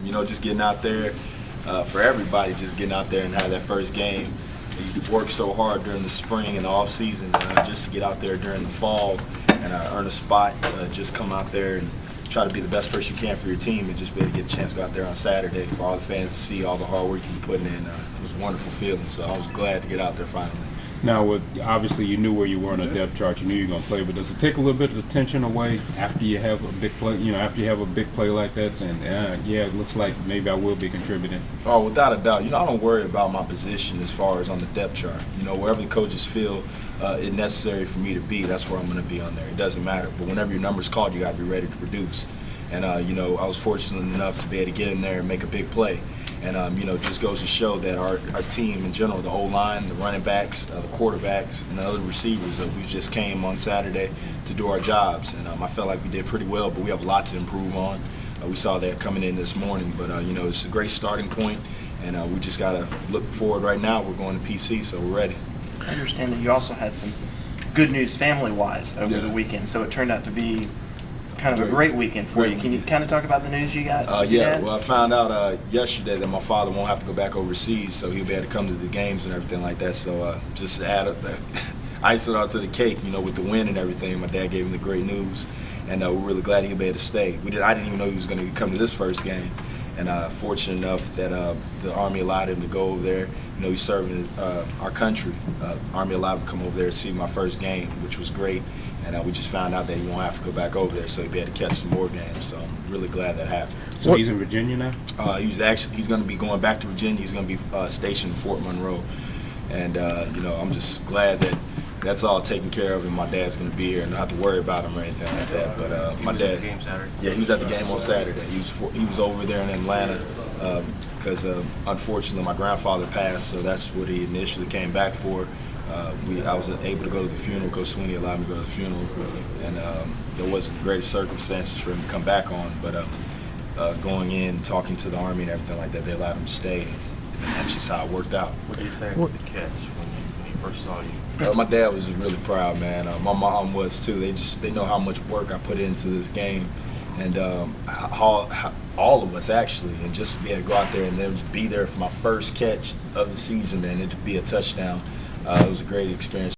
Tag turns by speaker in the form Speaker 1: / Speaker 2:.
Speaker 1: You know, just getting out there, for everybody, just getting out there and have that first game. You work so hard during the spring and the off season, just to get out there during the fall and earn a spot. Just come out there and try to be the best person you can for your team, and just be able to get a chance to go out there on Saturday for all the fans to see all the hard work you've been putting in. It was a wonderful feeling, so I was glad to get out there finally.
Speaker 2: Now, obviously, you knew where you were on the depth chart. You knew you were going to play, but does it take a little bit of the tension away after you have a big play? You know, after you have a big play like that, and yeah, it looks like maybe I will be contributing.
Speaker 1: Oh, without a doubt. You know, I don't worry about my position as far as on the depth chart. You know, wherever the coaches feel it's necessary for me to be, that's where I'm going to be on there. It doesn't matter. But whenever your number's called, you got to be ready to produce. And you know, I was fortunate enough to be able to get in there and make a big play. And you know, it just goes to show that our team in general, the O-line, the running backs, the quarterbacks, and the other receivers, we just came on Saturday to do our jobs. And I felt like we did pretty well, but we have a lot to improve on. We saw that coming in this morning, but you know, it's a great starting point, and we just got to look forward right now. We're going to PC, so we're ready.
Speaker 3: I understand that you also had some good news family-wise over the weekend, so it turned out to be kind of a great weekend for you. Can you kind of talk about the news you got?
Speaker 1: Yeah, well, I found out yesterday that my father won't have to go back overseas, so he'll be able to come to the games and everything like that. So just to add up that icing onto the cake, you know, with the win and everything, my dad gave him the great news, and we're really glad he'll be able to stay. I didn't even know he was going to come to this first game, and fortunate enough that the Army allowed him to go over there. You know, he's serving our country. Army allowed him to come over there to see my first game, which was great. And we just found out that he won't have to go back over there, so he'll be able to catch some more games. So I'm really glad that happened.
Speaker 2: So he's in Virginia now?
Speaker 1: He's going to be going back to Virginia. He's going to be stationed in Fort Monroe. And, you know, I'm just glad that that's all taken care of, and my dad's going to be here and not have to worry about him or anything like that. But my dad, yeah, he was at the game on Saturday. He was over there in Atlanta because unfortunately my grandfather passed, so that's what he initially came back for. I was able to go to the funeral. Coach Sweeney allowed me to go to the funeral, and there wasn't the greatest circumstances for him to come back on. But going in, talking to the Army and everything like that, they allowed him to stay, and that's just how it worked out.
Speaker 4: What did you say after the catch when he first saw you?
Speaker 1: My dad was just really proud, man. My mom was too. They know how much work I put into this game, and all of us actually, and just to be able to go out there and then be there for my first catch of the season and it to be a touchdown. It was a great experience.